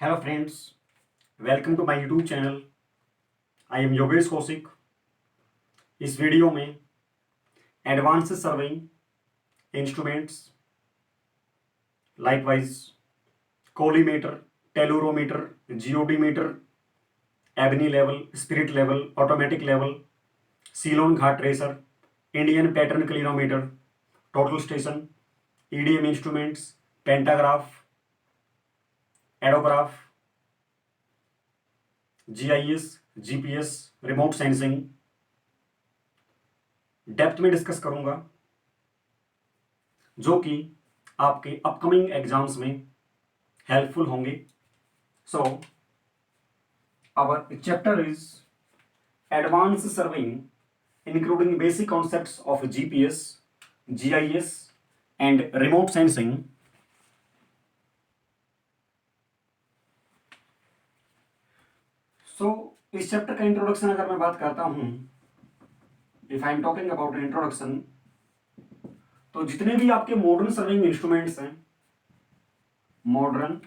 Hello friends, welcome to my YouTube channel. I am Yogesh Kaushik. इस video में advance surveying instruments likewise collimator, tellurometer, geodimeter, abney level, spirit level, automatic level, Ceylon ghat tracer, Indian pattern clinometer, total station, EDM instruments, pentagraph, eidograph, GIS, GPS, remote sensing depth में discuss करूंगा, जो कि आपके upcoming exams में helpful होंगे। So our chapter is advance surveying including basic concepts of GPS, GIS and remote sensing. सो इस chapter का introduction अगर मैं बात करता हूं, if I am talking about introduction, तो जितने भी आपके मॉडर्न सर्वेइंग इंस्ट्रूमेंट्स हैं, मॉडर्न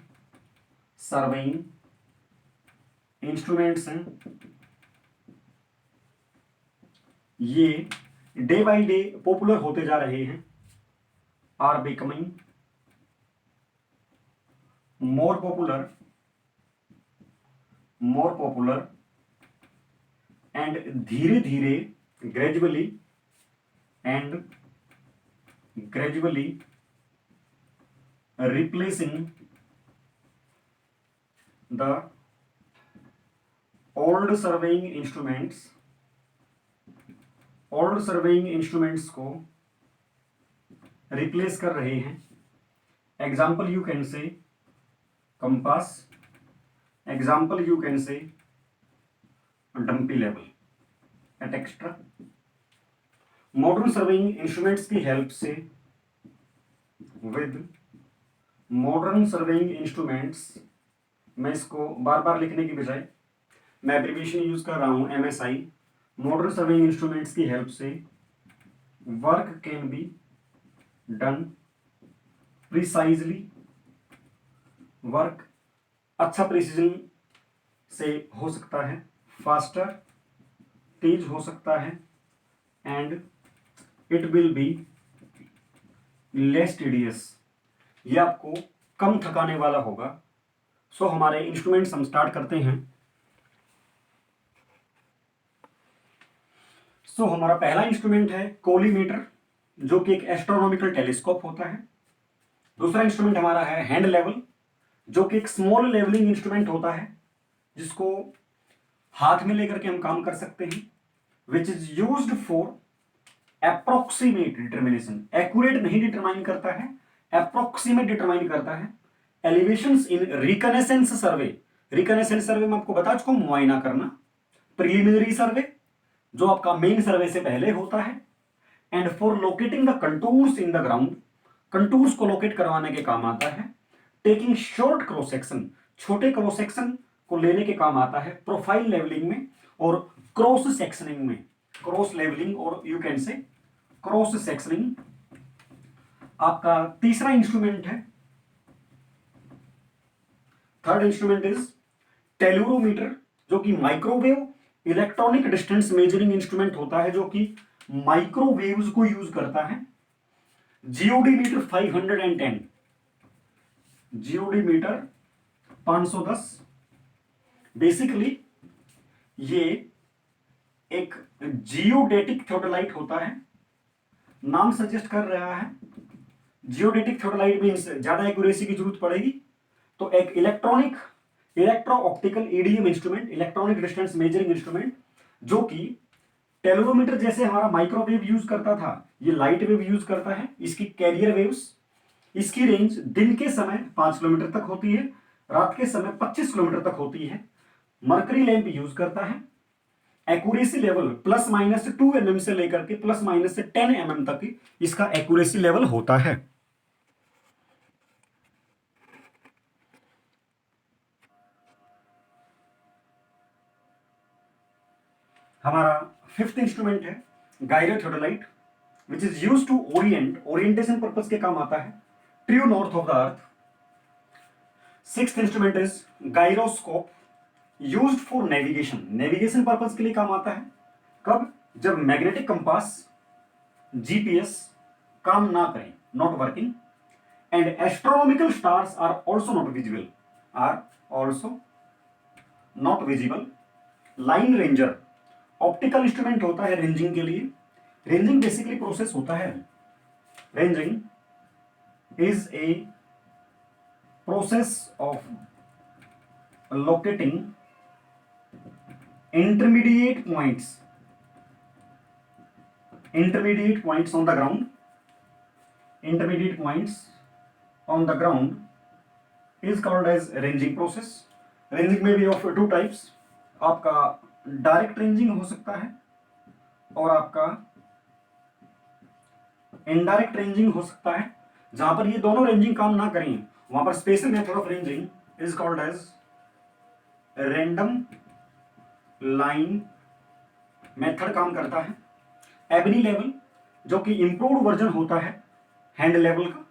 सर्वेइंग इंस्ट्रूमेंट्स हैं, ये डे बाय डे पॉपुलर होते जा रहे हैं, are becoming more popular and धीरे धीरे gradually replacing the old surveying instruments को रिप्लेस कर रहे हैं। Example you can say compass, example you can say dumpy level et cetera. Modern surveying instruments की हेल्प से, विद मॉडर्न सर्वेइंग इंस्ट्रूमेंट्स, मैं इसको बार बार लिखने की बजाय मैं एब्रिविएशन यूज कर रहा हूं MSI। मॉडर्न सर्वेइंग इंस्ट्रूमेंट्स की हेल्प से work can be done precisely, work अच्छा प्रिसीजन से हो सकता है, फास्टर तेज हो सकता है, and it will be less tedious, ये आपको कम थकाने वाला होगा। सो हमारे इंस्ट्रूमेंट्स हम स्टार्ट करते हैं। सो हमारा पहला इंस्ट्रूमेंट है कोलीमेटर, जो कि एक एस्ट्रोनॉमिकल टेलीस्कोप होता है। दूसरा इंस्ट्रूमेंट हमारा है हैंड लेवल, जो कि एक स्मॉल लेवलिंग इंस्ट्रूमेंट होता है, जिसको हाथ में लेकर के हम काम कर सकते हैं, which is used for approximate determination. Accurate नहीं डिटरमाइन करता है, अप्रोक्सीमेट डिटरमाइन करता है। एलिवेशंस इन रिकनेसेंस सर्वे, रिकनेसेंस सर्वे में आपको बता चुका हूं, मुआयना करना। प्रिलिमिनरी सर्वे, जो आपका मेन सर्वे से पहले होता है, and for locating the contours in the ground, contours को लोकेट करवाने के काम आता है। टेकिंग शॉर्ट क्रॉस सेक्शन, छोटे क्रॉस सेक्शन को लेने के काम आता है प्रोफाइल लेवलिंग में और क्रॉस सेक्शनिंग में। क्रॉस लेवलिंग और यू कैन से क्रॉस सेक्शनिंग आपका तीसरा इंस्ट्रूमेंट है। थर्ड इंस्ट्रूमेंट इज टेलुरोमीटर, जो कि microwave electronic distance measuring instrument होता है, जो कि माइक्रोवेव्स को यूज करता है। जियोडीमीटर 510, जियोडीमीटर 510। बेसिकली ये एक जियोडेटिक थियोडोलाइट होता है, नाम सजेस्ट कर रहा है। जियोडेटिक थियोडोलाइट मींस ज्यादा एक्यूरेसी की जरूरत पड़ेगी, तो एक electro optical EDM instrument, electronic distance measuring instrument, जो कि टेलोमीटर जैसे हमारा माइक्रोवेव यूज करता था, ये लाइट वेव यूज करता है। इसकी कैरियर वेव्स, इसकी रेंज दिन के समय 5 किलोमीटर तक होती है, रात के समय 25 किलोमीटर तक होती है। मर्करी लैंप यूज करता है। एक्यूरेसी लेवल ±2 mm से लेकर के ±10 mm तक इसका एक्यूरेसी लेवल होता है। हमारा फिफ्थ इंस्ट्रूमेंट है gyrotheodolite, which is use to orientation purpose के काम आता है। True north of the earth, sixth instrument is gyroscope, used for navigation, navigation purpose के लिए काम आता है। कब? जब मैग्नेटिक कंपास, जीपीएस काम ना करें, not working, and astronomical stars are also not visible, are also not visible. Line ranger optical instrument होता है रेंजिंग के लिए। रेंजिंग बेसिकली प्रोसेस होता है, ranging is a process of locating intermediate points on the ground, intermediate points on the ground is called as ranging process. Ranging may be of two types, आपका direct ranging हो सकता है और आपका indirect ranging हो सकता है। जहां पर ये दोनों रेंजिंग काम ना करें वहां पर special method of ranging is called as random line method काम करता है। एबनी लेवल जो कि इंप्रूव्ड वर्जन होता है हैंड लेवल का,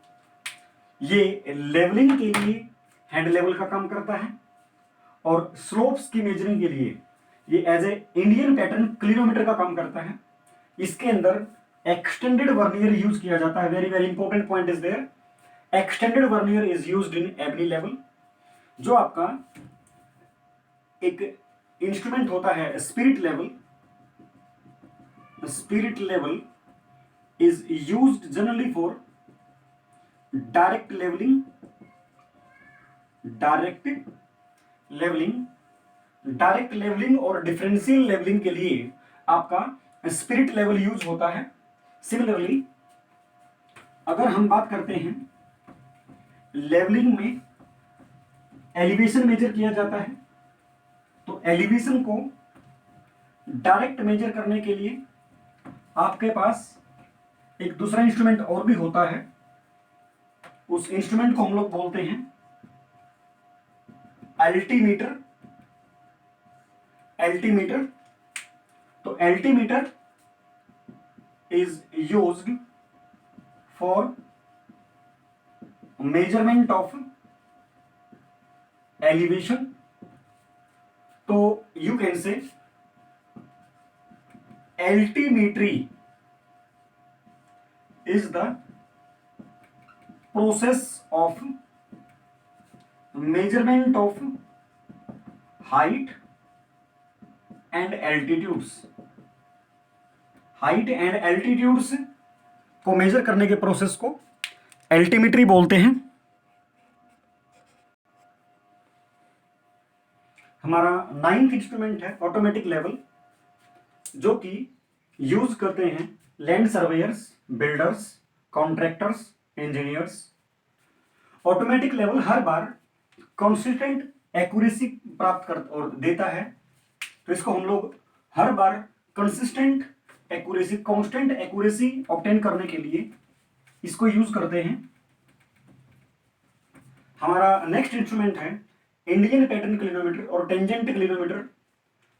ये लेवलिंग के लिए हैंड लेवल का काम करता है और स्लोप्स की मेजरिंग के लिए ये as a Indian pattern clinometer का काम करता है। इसके अंदर एक्सटेंडेड वर्नियर यूज किया जाता है। Very very important point is there, extended vernier is used in Abney level. जो आपका एक इंस्ट्रूमेंट होता है spirit level, spirit level is used generally for direct leveling, direct leveling और differential leveling के लिए आपका spirit level यूज होता है। सिमिलरली अगर हम बात करते हैं लेवलिंग में एलिवेशन मेजर किया जाता है, तो एलिवेशन को डायरेक्ट मेजर करने के लिए आपके पास एक दूसरा इंस्ट्रूमेंट और भी होता है। उस इंस्ट्रूमेंट को हम लोग बोलते हैं अल्टीमीटर। अल्टीमीटर, तो altimeter is used for measurement of elevation. तो you can say altimetry is the process of measurement of height and altitudes। Height and altitudes को मेजर करने के प्रोसेस को एल्टीमेट्री बोलते हैं। हमारा नाइन्थ इंस्ट्रूमेंट है ऑटोमेटिक लेवल, जो कि यूज करते हैं land surveyors, builders, contractors, engineers. Automatic level हर बार कॉन्सिस्टेंट एक्यूरेसी प्राप्त कर और देता है, तो इसको हम लोग हर बार consistent accuracy, constant accuracy obtain करने के लिए इसको यूज करते हैं। हमारा नेक्स्ट इंस्ट्रूमेंट है इंडियन पैटर्न क्लिनोमीटर और टेंजेंट क्लिनोमीटर।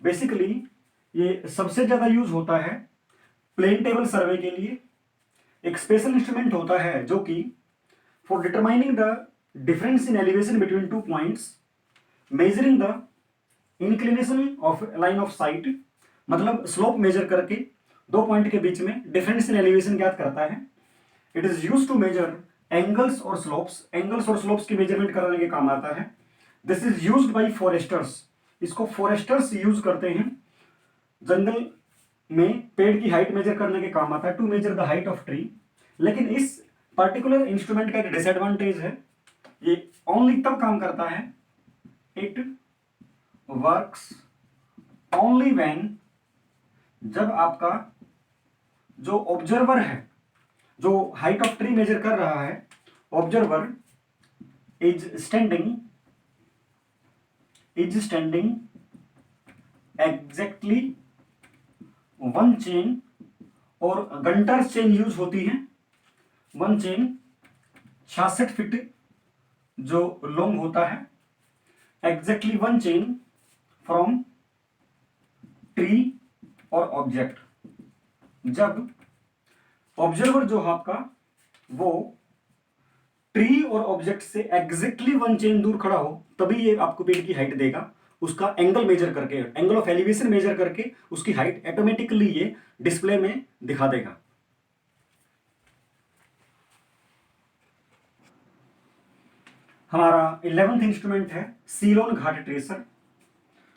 बेसिकली ये सबसे ज्यादा यूज होता है प्लेन टेबल सर्वे के लिए। एक स्पेशल इंस्ट्रूमेंट होता है जो कि for determining the difference in elevation between two points, measuring the inclination of line of site, मतलब स्लोप मेजर करके दो पॉइंट के बीच में डिफरेंस इन एलिवेशन ज्ञात करता है। It is use to measure angles और स्लोप्स, एंगल्स और स्लोप्स की मेजरमेंट करने के काम आता है। This is used by foresters, इसको फॉरेस्टर्स यूज करते हैं। जंगल में पेड़ की हाइट मेजर करने के काम आता है, to measure the height of tree. लेकिन इस पर्टिकुलर इंस्ट्रूमेंट का एक डिसएडवांटेज है, ये ओनली तब काम करता है, इट वर्क्स ओनली व्हेन, जब आपका जो ऑब्जर्वर है, जो हाइट ऑफ ट्री मेजर कर रहा है, observer is standing exactly one chain, और गंटर्स चेन यूज होती है। वन चेन 66 फीट जो लॉन्ग होता है, exactly one chain from tree और ऑब्जेक्ट। जब ऑब्जर्वर जो आपका वो ट्री और ऑब्जेक्ट से एग्जैक्टली 1 चेन दूर खड़ा हो तभी ये आपको पेड़ की हाइट देगा। उसका एंगल मेजर करके, एंगल ऑफ एलिवेशन मेजर करके उसकी हाइट ऑटोमेटिकली ये डिस्प्ले में दिखा देगा। हमारा 11th इंस्ट्रूमेंट है सीलोन घाट ट्रेसर,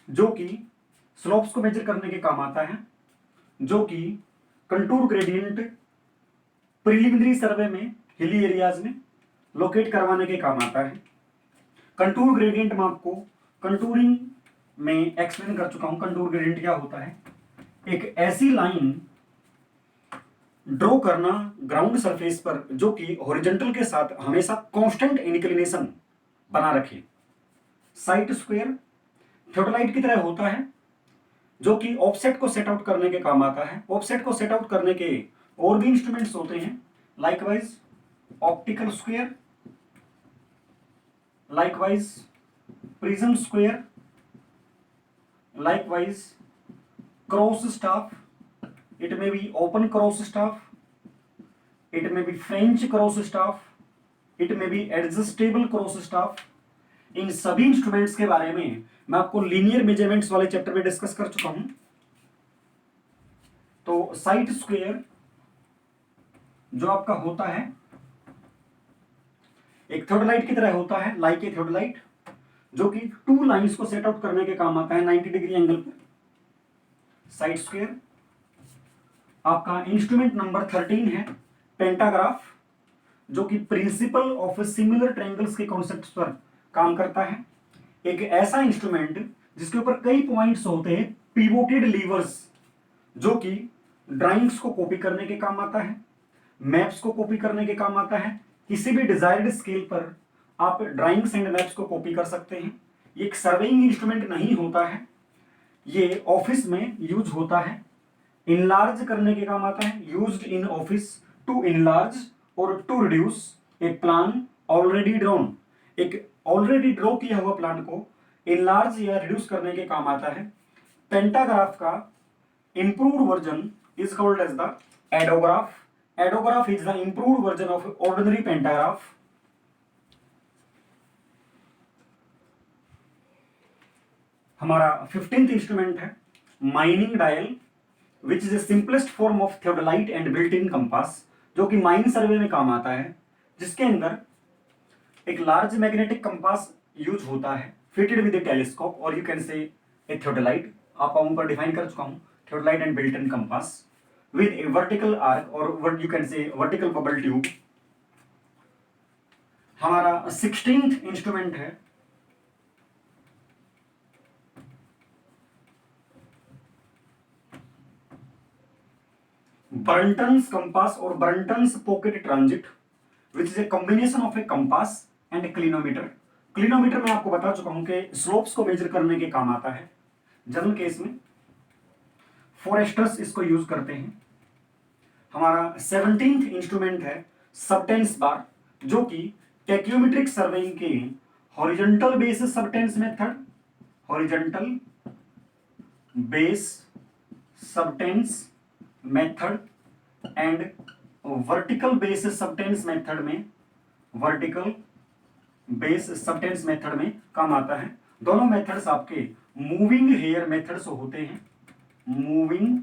जो कि स्लोप्स को मेजर करने के काम आता है, जो कि कंटूर ग्रेडियंट प्रिलिमिनरी सर्वे में हिली एरियाज में लोकेट करवाने के काम आता है। कंटूर ग्रेडियंट में आपको कंटूरिंग में एक्सप्लेन कर चुका हूं। कंटूर ग्रेडियंट क्या होता है? एक ऐसी लाइन ड्रॉ करना ग्राउंड सरफेस पर जो कि हॉरिजॉन्टल के साथ हमेशा कांस्टेंट इंक्लिनेशन बना रखे। साइट स्क्वायर थियोडोलाइट की तरह होता है, जो कि ऑफसेट को सेट आउट करने के काम आता है। ऑफसेट को सेट आउट करने के और भी इंस्ट्रूमेंट्स होते हैं, likewise optical square, likewise prism square, likewise cross staff, it may be open cross staff, it may be French cross staff, it may be adjustable cross staff. इन सभी instruments के बारे में मैं आपको लीनियर मेजरमेंट्स वाले चैप्टर में discuss कर चुका हूं। तो साइट स्क्वायर जो आपका होता है एक थियोडोलाइट की तरह होता है, लाइक ए थियोडोलाइट, जो कि टू लाइंस को सेट आउट करने के काम आता है 90 डिग्री एंगल पर। साइट स्क्वायर आपका इंस्ट्रूमेंट नंबर 13 है पेंटाग्राफ, जो कि प्रिंसिपल ऑफ सिमिलर ट्रायंगल्स के कॉन्सेप्ट पर काम करता है। एक ऐसा इंस्ट्रूमेंट जिसके ऊपर कई पॉइंट्स होते हैं, पिवोटेड लीवर्स, जो कि ड्राइंग्स को कॉपी करने के काम आता है, मैप्स को कॉपी करने के काम आता है। किसी भी डिजायर्ड स्केल पर आप ड्राइंग्स एंड मैप्स को कॉपी कर सकते हैं। ये एक सर्वेइंग इंस्ट्रूमेंट नहीं होता है, ये ऑफिस में यूज होता है, इनलार्ज करने के काम आता है, used in office to enlarge और to reduce a plan already drawn. एक ऑलरेडी ड्रॉ किया हुआ प्लान को इनलार्ज या रिड्यूस करने के काम आता है। पेंटाग्राफ का improved version is called as the adograph. Adograph is the improved version of ordinary pantograph. हमारा 15th इंस्ट्रूमेंट है mining dial, which is the simplest form of theodolite and built in compass, जो कि mine सर्वे में काम आता है, जिसके अंदर एक लार्ज मैग्नेटिक कंपास यूज होता है फिटेड विद ए टेलीस्कोप, और यू कैन से ए थियोडोलाइट। आप ऊपर डिफाइन कर चुका हूं, theodolite and built in compass with a vertical arc or what you can say vertical bubble tube। हमारा 16th इंस्ट्रूमेंट है ब्रंटन्स कंपास और Brunton's pocket transit, which is a combination of a compass and clinometer. Clinometer में आपको बता चुका हूं कि slopes को मेजर करने के काम आता है। जनरल केस में फॉरेस्टर्स इसको यूज करते हैं। हमारा 17th इंस्ट्रूमेंट है सबटेंस बार, जो कि टेक्योमेट्रिक सर्वेइंग के horizontal base subtense method, horizontal base subtense method and vertical base subtense method में, वर्टिकल बेस सबटेंस मेथड में काम आता है। दोनों मेथड्स आपके मूविंग हेयर मेथड्स होते हैं, मूविंग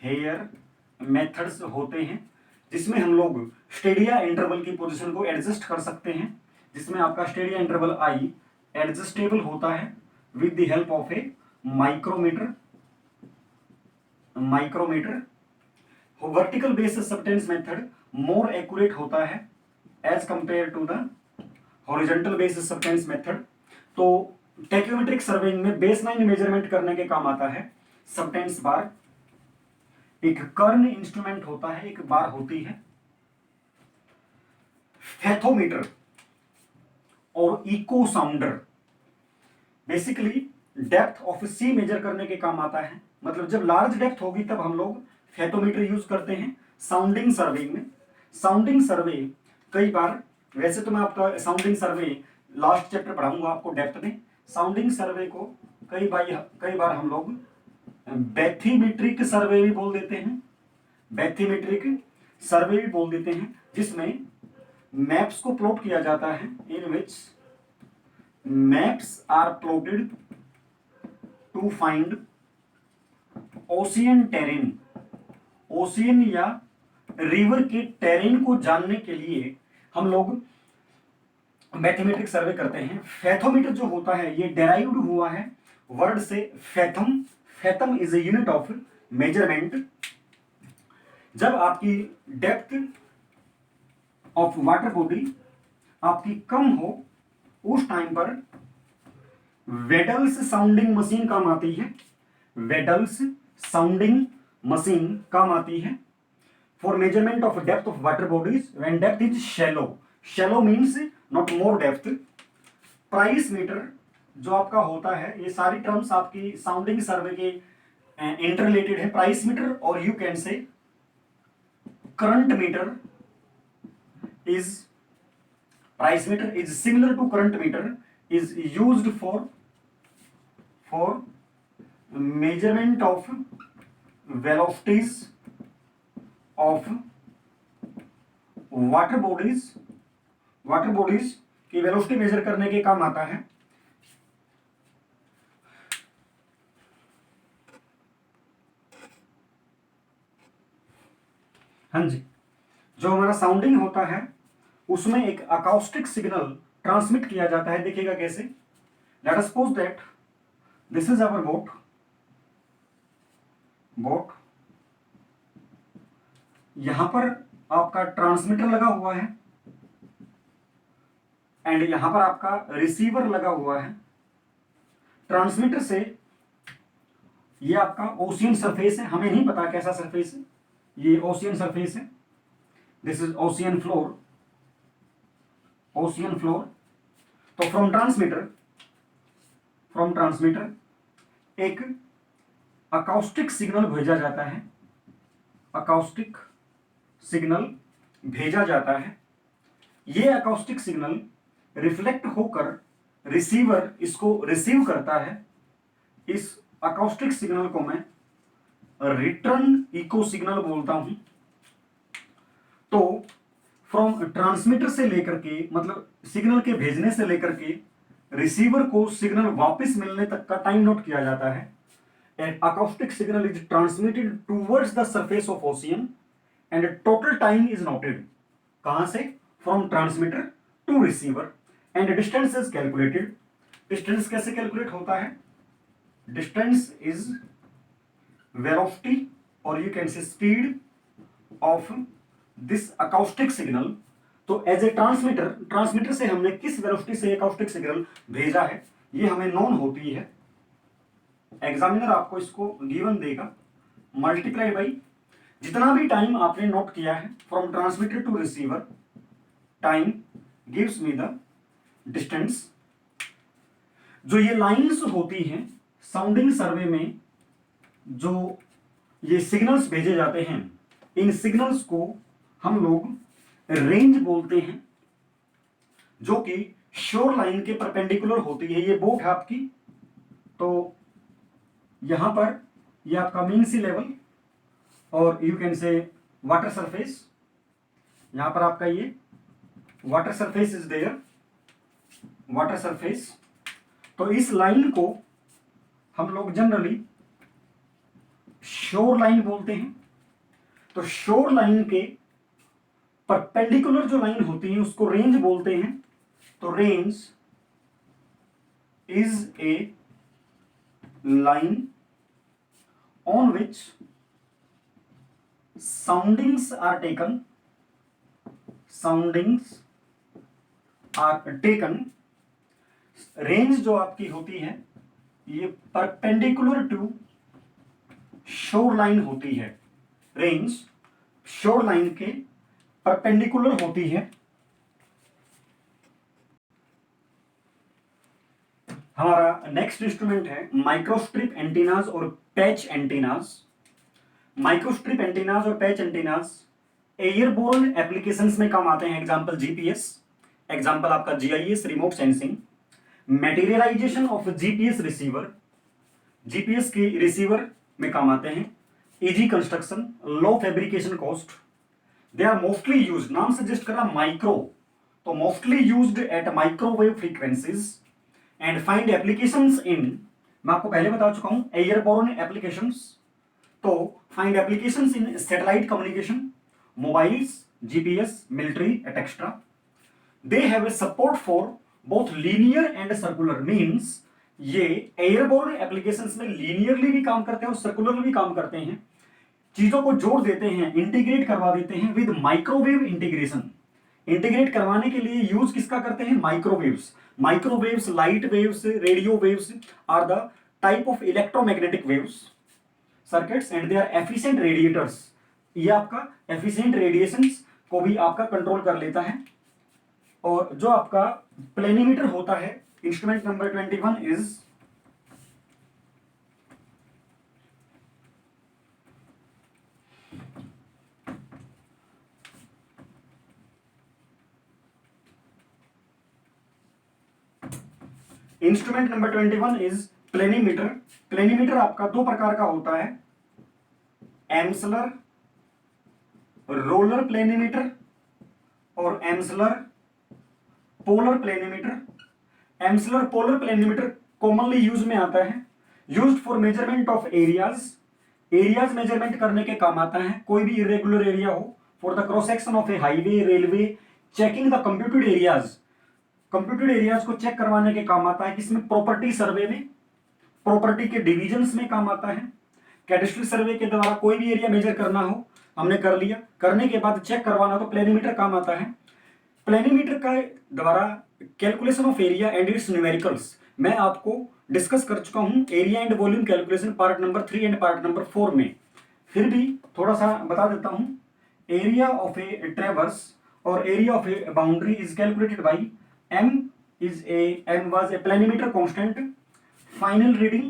हेयर मेथड्स होते हैं, जिसमें हम लोग स्टेडिया इंटरवल की पोजीशन को एडजस्ट कर सकते हैं, जिसमें आपका स्टेडिया इंटरवल आई एडजस्टेबल होता है with the help of a micrometer. Vertical base subtense method more accurate होता है as compare to the horizontal base subtense method. तो टेक्योमेट्रिक सर्वेइंग में बेसलाइन मेजरमेंट करने के काम आता है सबटेंस बार। एक कर्न इंस्ट्रूमेंट होता है, एक बार होती है। फेथोमीटर और echo sounder basically depth of sea measure करने के काम आता है। मतलब जब लार्ज डेप्थ होगी तब हम लोग फेथोमीटर यूज करते हैं साउंडिंग सर्वे में। साउंडिंग सर्वे कई बार, वैसे तो मैं आपका साउंडिंग सर्वे लास्ट चैप्टर पढ़ाऊंगा आपको डेप्थ में। साउंडिंग सर्वे को कई बार हम लोग बैथीमेट्रिक सर्वे भी बोल देते हैं, बैथीमेट्रिक सर्वे भी बोल देते हैं, जिसमें मैप्स को प्लॉट किया जाता है, in which maps are plotted to find ocean terrain, ocean या रिवर के टेरेन को जानने के लिए हम लोग मैथमेटिक सर्वे करते हैं। फैथोमीटर जो होता है ये डेराइव्ड हुआ है वर्ड से fathom, fathom is a unit of measurement. जब आपकी डेप्थ ऑफ वाटर बॉडी आपकी कम हो उस टाइम पर वेडल्स साउंडिंग मशीन काम आती है, वेडल्स साउंडिंग मशीन काम आती है for measurement of depth of water bodies when depth is shallow, shallow means not more depth. Price meter जो आपका होता है, ये सारी टर्म्स आपकी साउंडिंग सर्वे के इंटररिलेटेड है। प्राइस मीटर और यू कैन से current meter is price meter is similar to current meter, is used for measurement of velocities of water bodies, water bodies की वेलोसिटी मेजर करने के काम आता है। हाँ जी, जो हमारा साउंडिंग होता है उसमें एक अकाउस्टिक सिग्नल ट्रांसमिट किया जाता है। देखिएगा कैसे, let us suppose that this is our boat, boat यहां पर आपका ट्रांसमीटर लगा हुआ है एंड यहां पर आपका रिसीवर लगा हुआ है। ट्रांसमीटर से ये आपका ओशियन सरफेस है, हमें नहीं पता कैसा सरफेस है, ये ओशियन सरफेस है, this is ocean floor, ocean floor. तो फ्रॉम ट्रांसमीटर एक अकाउस्टिक सिग्नल भेजा जाता है, अकाउस्टिक सिग्नल भेजा जाता है। ये अकाउस्टिक सिग्नल रिफ्लेक्ट होकर रिसीवर इसको रिसीव करता है। इस अकाउस्टिक सिग्नल को मैं रिटर्न इको सिग्नल बोलता हूं। तो फ्रॉम ट्रांसमीटर से लेकर के, मतलब सिग्नल के भेजने से लेकर के रिसीवर को सिग्नल वापस मिलने तक का टाइम नोट किया जाता है। An acoustic signal is transmitted towards the surface of ocean and total time is noted. कहां से? From transmitter to receiver and distance is calculated. Distance कैसे कैलकुलेट होता है? डिस्टेंस इज वेलोसिटी और you can say speed of this acoustic signal. तो as a transmitter, transmitter से हमने किस वेलोसिटी से अकाउस्टिक सिग्नल भेजा है ये हमें नोन होती है। एग्जामिनर आपको इसको गिवन देगा, मल्टीप्लाई बाई जितना भी टाइम आपने नोट किया है from transmitter to receiver, time gives me the distance. जो ये लाइंस होती हैं साउंडिंग सर्वे में, जो ये सिग्नल्स भेजे जाते हैं, इन सिग्नल्स को हम लोग रेंज बोलते हैं, जो कि शोर लाइन के परपेंडिकुलर होती है। ये बोट है आपकी, तो यहां पर ये आपका मीन सी लेवल और you can say water surface, यहां पर आपका ये water surface is there, water surface. तो इस लाइन को हम लोग जनरली शोर लाइन बोलते हैं। तो शोर लाइन के परपेंडिकुलर जो लाइन होती है उसको रेंज बोलते हैं। तो range is a line on which soundings are taken, soundings are taken. Range जो आपकी होती है ये परपेंडिकुलर टू शोर लाइन होती है। रेंज शोर लाइन के परपेंडिकुलर होती है। हमारा नेक्स्ट इंस्ट्रूमेंट है माइक्रोस्ट्रिप एंटीनास और पैच एंटीनास। माइक्रोस्ट्रिप एंटीनास और पैच एंटीनास एयरबोर्न एप्लीकेशंस में काम आते हैं। एग्जांपल जीपीएस, एग्जांपल आपका GIS, remote sensing. Materialization of GPS receiver, GPS के रिसीवर में काम आते हैं। Easy construction, low fabrication cost. They are mostly use, नाम सजेस्ट करा माइक्रो, तो mostly used at microwave frequencies and find applications in, मैं आपको पहले बता चुका हूं, एयरबोर्न एप्लीकेशंस। तो find applications in satellite communication, mobiles, GPS, military etcetera. They have a support for both linear and circular, means ये airborne applications में linearly भी काम करते हैं और सर्कुलर भी काम करते हैं, चीजों को जोड़ देते हैं, इंटीग्रेट करवा देते हैं विद माइक्रोवेव इंटीग्रेशन। इंटीग्रेट करवाने के लिए यूज किसका करते हैं? Microwaves. Microwaves, light waves, radio waves are the type of electromagnetic waves circuits and they are efficient radiators. ये आपका एफिशिएंट रेडिएशंस को भी आपका कंट्रोल कर लेता है। और जो आपका प्लेनीमीटर होता है, instrument number 21 is instrument number 21 is प्लेनीमीटर। प्लेनीमीटर आपका दो प्रकार का होता है, एम्सलर रोलर प्लेनीमीटर और Amsler polar प्लेनीमीटर। Amsler polar प्लेनीमीटर commonly use में आता है, used for measurement of areas. Areas measurement करने के काम आता है, कोई भी इरेगुलर एरिया हो, for the cross section of A highway, railway, checking the computed areas. Computed areas को चेक करवाने के काम आता है, किसमें? प्रॉपर्टी सर्वे में, प्रॉपर्टी के डिविजन्स में काम आता है। कैडेस्ट्रल सर्वे के द्वारा कोई भी एरिया मेजर करना हो, हमने कर लिया, करने के बाद चेक करवाना तो प्लेनीमीटर काम आता है। प्लेनीमीटर का द्वारा calculation of area and it's numericals मैं आपको डिस्कस कर चुका हूं, area and volume calculation part number 3 and part number 4 में। फिर भी थोड़ा सा बता देता हूं, एरिया ऑफ ए ट्रेवर्स और area of A boundary is calculated by m m was a planimeter constant, final reading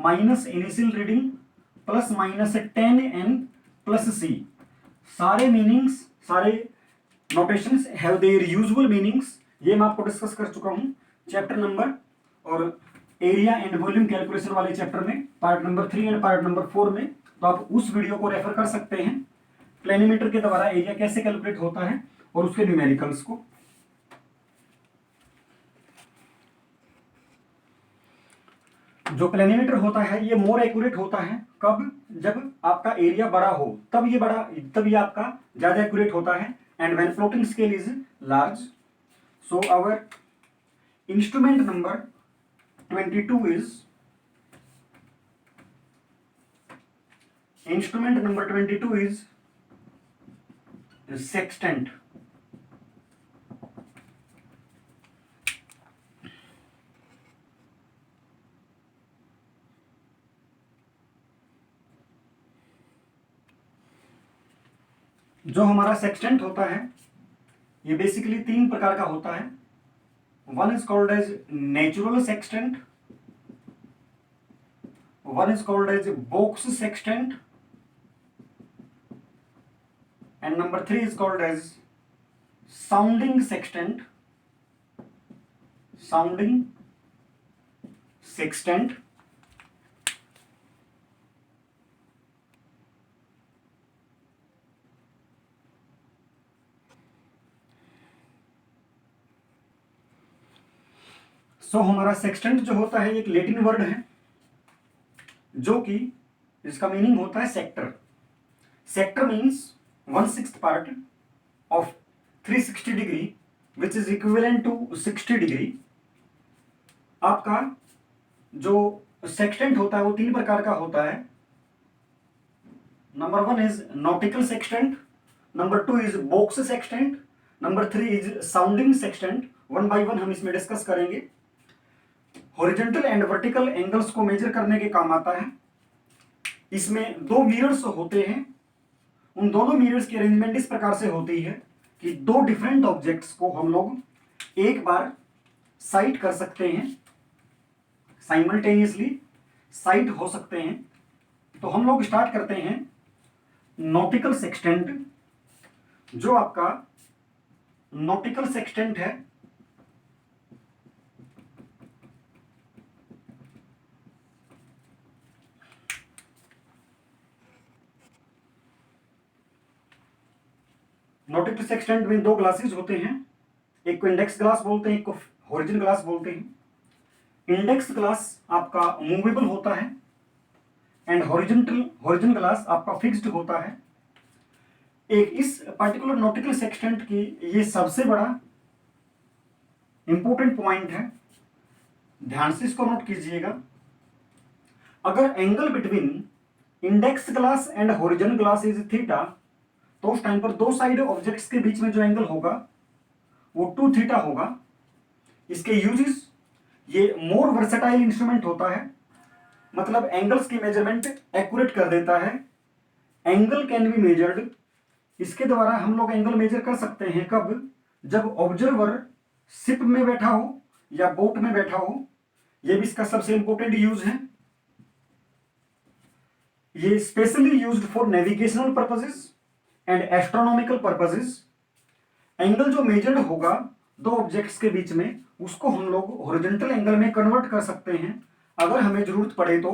minus initial reading plus minus 10n plus c। सारे मीनिंग्स, सारे notations have their usual meanings, ये मैं आपको discuss कर चुका हूं chapter number और area and volume calculation वाले चैप्टर में, part number 3 and part number 4 में। तो आप उस वीडियो को रेफर कर सकते हैं, प्लेनीमीटर के द्वारा एरिया कैसे कैलकुलेट होता है और उसके न्यूमेरिकल्स को। जो प्लेनीमीटर होता है ये मोर एक्यूरेट होता है कब? जब आपका एरिया बड़ा हो, तब ये आपका ज्यादा एक्यूरेट होता है, and when floating scale is large. So our instrument number 22 is sextant. जो हमारा सेक्सटेंट होता है ये बेसिकली 3 प्रकार का होता है। One is called as natural sextant, one is called as box sextant, and number 3 is called as sounding sextant. Sounding sextant हमारा सेक्सटेंट जो होता है एक लैटिन वर्ड है जो कि इसका मीनिंग होता है sector. Sector means 1/6 part of 360 degree which is equivalent to 60 degree. आपका जो सेक्सटेंट होता है वो 3 प्रकार का होता है। Number 1 is nautical sextant, number 2 is box sextant, number 3 is sounding sextant. 1 by 1 हम इसमें डिस्कस करेंगे। हॉरिजॉन्टल एंड वर्टिकल एंगल्स को मेजर करने के काम आता है। इसमें 2 मिरर्स होते हैं, उन दोनों मिरर्स की अरेंजमेंट इस प्रकार से होती है कि 2 डिफरेंट ऑब्जेक्ट्स को हम लोग एक बार साइट कर सकते हैं, साइमल्टेनियसली साइट हो सकते हैं। तो हम लोग स्टार्ट करते हैं नॉटिकल सेक्सटेंट। जो आपका नॉटिकल सेक्सटेंट है नॉटिकल सेक्सटेंट में 2 ग्लासेस होते हैं, एक को इंडेक्स ग्लास बोलते हैं, एक को होरिजन ग्लास बोलते हैं। इंडेक्स ग्लास आपका मूवेबल होता है एंड होरिजन ग्लास आपका फिक्स्ड होता है। एक इस पर्टिकुलर नॉटिकल सेक्सटेंट की ये सबसे बड़ा इंपॉर्टेंट पॉइंट है, ध्यान से इसको नोट कीजिएगा। अगर angle between index glass and horizon glass is theta, तो उस टाइम पर दो साइड ऑब्जेक्ट्स के बीच में जो एंगल होगा वो 2 थीटा होगा। इसके यूजेस, ये मोर वर्सेटाइल इंस्ट्रूमेंट होता है, मतलब एंगल्स की मेजरमेंट एक्यूरेट कर देता है। एंगल कैन बी मेजर्ड, इसके द्वारा हम लोग एंगल मेजर कर सकते हैं कब, जब ऑब्जर्वर शिप में बैठा हो या बोट में बैठा हो। यह भी इसका सबसे इंपॉर्टेंट यूज है। ये specially used for navigational purposes and astronomical purposes. Angle जो मेजर्ड होगा दो ऑब्जेक्ट्स के बीच में, उसको हम लोग हॉरिजॉन्टल एंगल में कन्वर्ट कर सकते हैं अगर हमें जरूरत पड़े तो।